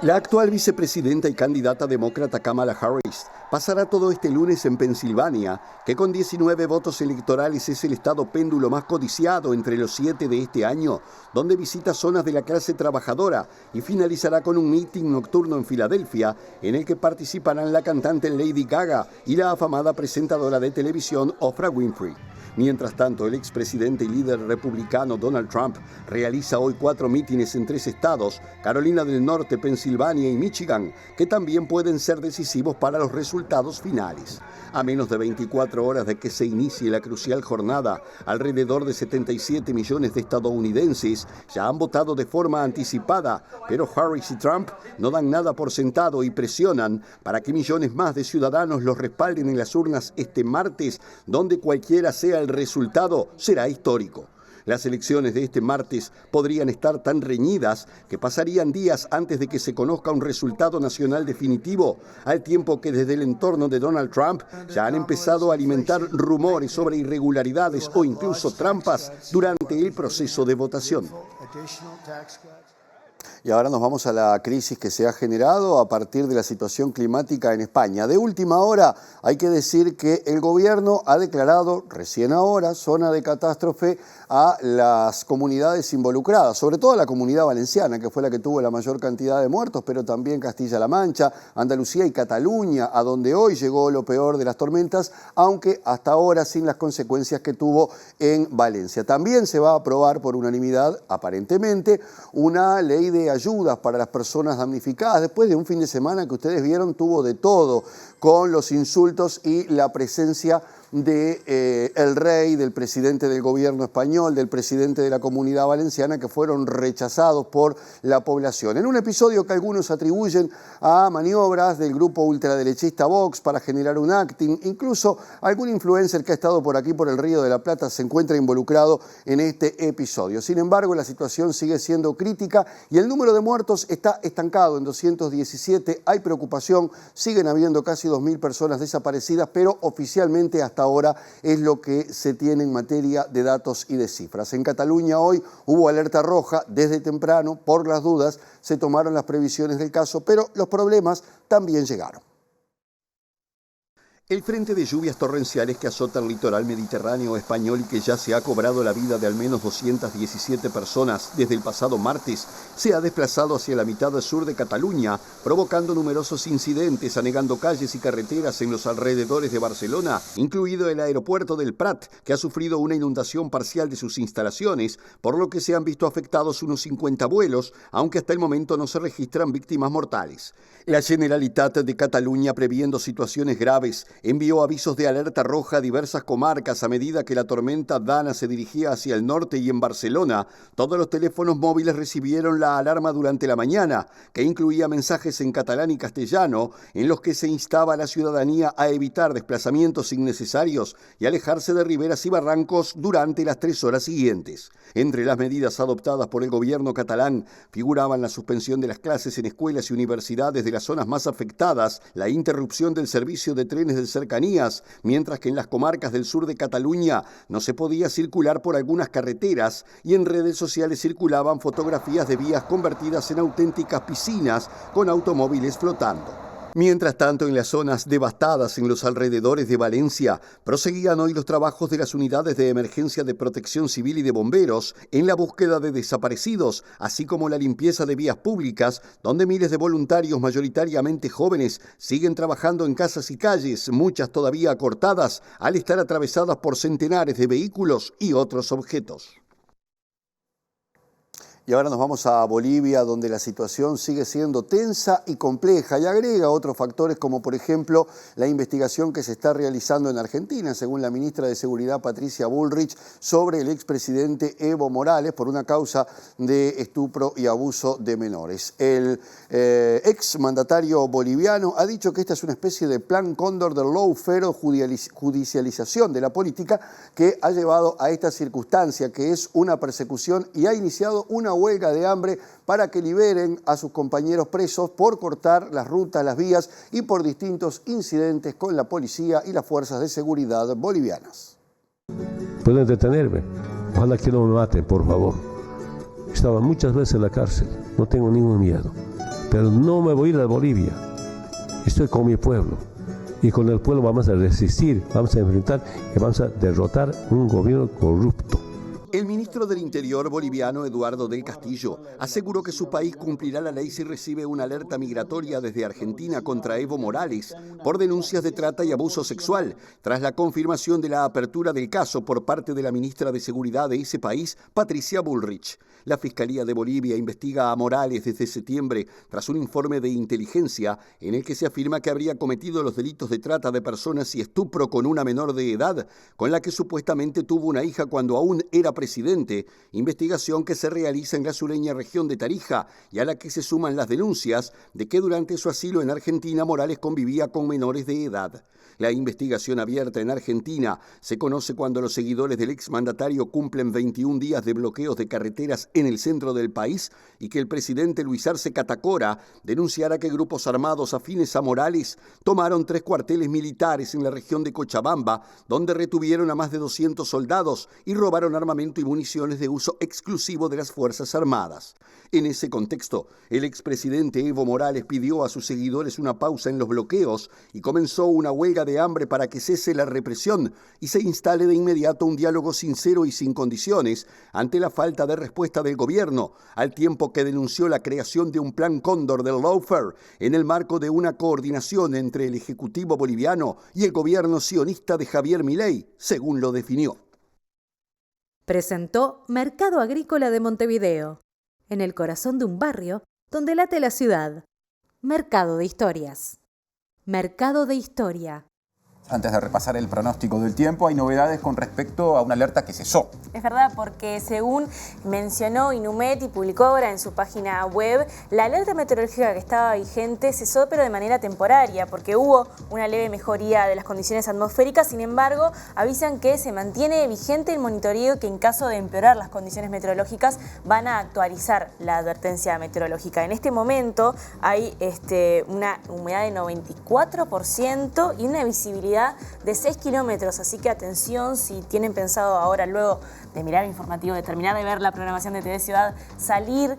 La actual vicepresidenta y candidata demócrata Kamala Harris pasará todo este lunes en Pensilvania, que con 19 votos electorales es el estado péndulo más codiciado entre los 7 de este año, donde visita zonas de la clase trabajadora y finalizará con un meeting nocturno en Filadelfia, en el que participarán la cantante Lady Gaga y la afamada presentadora de televisión Oprah Winfrey. Mientras tanto, el expresidente y líder republicano Donald Trump realiza hoy 4 mítines en 3 estados, Carolina del Norte, Pensilvania y Michigan, que también pueden ser decisivos para los resultados finales. A menos de 24 horas de que se inicie la crucial jornada, alrededor de 77 millones de estadounidenses ya han votado de forma anticipada, pero Harris y Trump no dan nada por sentado y presionan para que millones más de ciudadanos los respalden en las urnas este martes, donde cualquiera sea el resultado, será histórico. Las elecciones de este martes podrían estar tan reñidas que pasarían días antes de que se conozca un resultado nacional definitivo, al tiempo que desde el entorno de Donald Trump ya han empezado a alimentar rumores sobre irregularidades o incluso trampas durante el proceso de votación. Y ahora nos vamos a la crisis que se ha generado a partir de la situación climática en España. De última hora, hay que decir que el gobierno ha declarado recién ahora zona de catástrofe a las comunidades involucradas, sobre todo a la comunidad valenciana, que fue la que tuvo la mayor cantidad de muertos, pero también Castilla-La Mancha, Andalucía y Cataluña, a donde hoy llegó lo peor de las tormentas, aunque hasta ahora sin las consecuencias que tuvo en Valencia. También se va a aprobar por unanimidad, aparentemente, una ley de ayudas para las personas damnificadas, después de un fin de semana que ustedes vieron tuvo de todo, con los insultos y la presencia de el rey, del presidente del gobierno español, del presidente de la Comunidad Valenciana, que fueron rechazados por la población. En un episodio que algunos atribuyen a maniobras del grupo ultraderechista Vox para generar un acting, incluso algún influencer que ha estado por aquí, por el Río de la Plata, se encuentra involucrado en este episodio. Sin embargo, la situación sigue siendo crítica y el número de muertos está estancado en 217. Hay preocupación, siguen habiendo casi 2.000 personas desaparecidas, pero oficialmente hasta ahora es lo que se tiene en materia de datos y de cifras. En Cataluña hoy hubo alerta roja desde temprano, por las dudas se tomaron las previsiones del caso, pero los problemas también llegaron. El frente de lluvias torrenciales que azota el litoral mediterráneo español y que ya se ha cobrado la vida de al menos 217 personas desde el pasado martes, se ha desplazado hacia la mitad sur de Cataluña, provocando numerosos incidentes, anegando calles y carreteras en los alrededores de Barcelona, incluido el aeropuerto del Prat, que ha sufrido una inundación parcial de sus instalaciones, por lo que se han visto afectados unos 50 vuelos, aunque hasta el momento no se registran víctimas mortales. La Generalitat de Cataluña, previendo situaciones graves, envió avisos de alerta roja a diversas comarcas a medida que la tormenta Dana se dirigía hacia el norte, y en Barcelona todos los teléfonos móviles recibieron la alarma durante la mañana, que incluía mensajes en catalán y castellano en los que se instaba a la ciudadanía a evitar desplazamientos innecesarios y alejarse de riberas y barrancos durante las 3 horas siguientes. Entre las medidas adoptadas por el gobierno catalán figuraban la suspensión de las clases en escuelas y universidades de las zonas más afectadas, la interrupción del servicio de trenes de cercanías, mientras que en las comarcas del sur de Cataluña no se podía circular por algunas carreteras, y en redes sociales circulaban fotografías de vías convertidas en auténticas piscinas con automóviles flotando. Mientras tanto, en las zonas devastadas en los alrededores de Valencia, proseguían hoy los trabajos de las unidades de emergencia de protección civil y de bomberos en la búsqueda de desaparecidos, así como la limpieza de vías públicas, donde miles de voluntarios, mayoritariamente jóvenes, siguen trabajando en casas y calles, muchas todavía acortadas, al estar atravesadas por centenares de vehículos y otros objetos. Y ahora nos vamos a Bolivia, donde la situación sigue siendo tensa y compleja, y agrega otros factores como, por ejemplo, la investigación que se está realizando en Argentina, según la ministra de Seguridad Patricia Bullrich, sobre el expresidente Evo Morales por una causa de estupro y abuso de menores. El exmandatario boliviano ha dicho que esta es una especie de plan cóndor del lawfare o judicialización de la política que ha llevado a esta circunstancia, que es una persecución, y ha iniciado una huelga de hambre para que liberen a sus compañeros presos por cortar las rutas, las vías y por distintos incidentes con la policía y las fuerzas de seguridad bolivianas. Pueden detenerme, ojalá que no me maten, por favor. Estaba muchas veces en la cárcel, no tengo ningún miedo, pero no me voy a ir a Bolivia. Estoy con mi pueblo y con el pueblo vamos a resistir, vamos a enfrentar y vamos a derrotar un gobierno corrupto. El ministro del Interior boliviano, Eduardo del Castillo, aseguró que su país cumplirá la ley si recibe una alerta migratoria desde Argentina contra Evo Morales por denuncias de trata y abuso sexual, tras la confirmación de la apertura del caso por parte de la ministra de Seguridad de ese país, Patricia Bullrich. La Fiscalía de Bolivia investiga a Morales desde septiembre tras un informe de inteligencia en el que se afirma que habría cometido los delitos de trata de personas y estupro con una menor de edad, con la que supuestamente tuvo una hija cuando aún era presidente, investigación que se realiza en la sureña región de Tarija y a la que se suman las denuncias de que durante su asilo en Argentina Morales convivía con menores de edad. La investigación abierta en Argentina se conoce cuando los seguidores del exmandatario cumplen 21 días de bloqueos de carreteras en el centro del país y que el presidente Luis Arce Catacora denunciara que grupos armados afines a Morales tomaron 3 cuarteles militares en la región de Cochabamba, donde retuvieron a más de 200 soldados y robaron armamento y municiones de uso exclusivo de las Fuerzas Armadas. En ese contexto, el expresidente Evo Morales pidió a sus seguidores una pausa en los bloqueos y comenzó una huelga de hambre para que cese la represión y se instale de inmediato un diálogo sincero y sin condiciones ante la falta de respuesta del gobierno, al tiempo que denunció la creación de un plan cóndor del lawfare en el marco de una coordinación entre el Ejecutivo boliviano y el gobierno sionista de Javier Milei, según lo definió. Presentó Mercado Agrícola de Montevideo, en el corazón de un barrio donde late la ciudad. Mercado de Historias. Mercado de Historia. Antes de repasar el pronóstico del tiempo, hay novedades con respecto a una alerta que cesó. Es verdad, porque según mencionó Inumet y publicó ahora en su página web, la alerta meteorológica que estaba vigente cesó, pero de manera temporaria, porque hubo una leve mejoría de las condiciones atmosféricas. Sin embargo, avisan que se mantiene vigente el monitoreo y que en caso de empeorar las condiciones meteorológicas van a actualizar la advertencia meteorológica. En este momento hay una humedad de 94% y una visibilidad visibilidad de 6 kilómetros, así que atención si tienen pensado ahora, luego de mirar el informativo, de terminar de ver la programación de TV Ciudad, salir,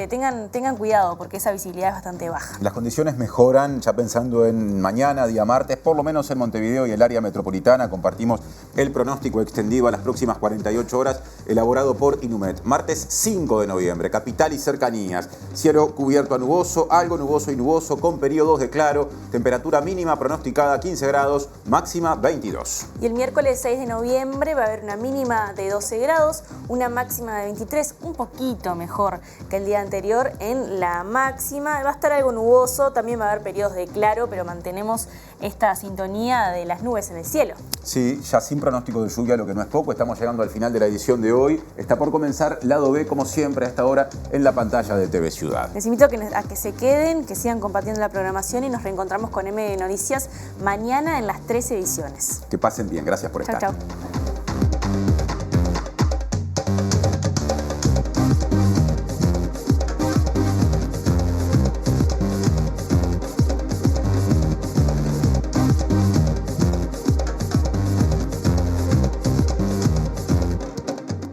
tengan cuidado porque esa visibilidad es bastante baja. Las condiciones mejoran ya pensando en mañana, día martes, por lo menos en Montevideo y el área metropolitana. Compartimos el pronóstico extendido a las próximas 48 horas elaborado por Inumet. Martes 5 de noviembre, capital y cercanías. Cielo cubierto a nuboso, algo nuboso y nuboso con periodos de claro. Temperatura mínima pronosticada 15 grados, máxima 22. Y el miércoles 6 de noviembre va a haber una mínima de 12 grados, una máxima de 23, un poquito mejor que el día anterior en la máxima. Va a estar algo nuboso, también va a haber periodos de claro, pero mantenemos esta sintonía de las nubes en el cielo. Sí, ya sin pronóstico de lluvia, lo que no es poco. Estamos llegando al final de la edición de hoy. Está por comenzar Lado B, como siempre, a esta hora en la pantalla de TV Ciudad. Les invito a que se queden, que sigan compartiendo la programación y nos reencontramos con M Noticias mañana en las 13 ediciones. Que pasen bien. Gracias por estar. Chau, chau.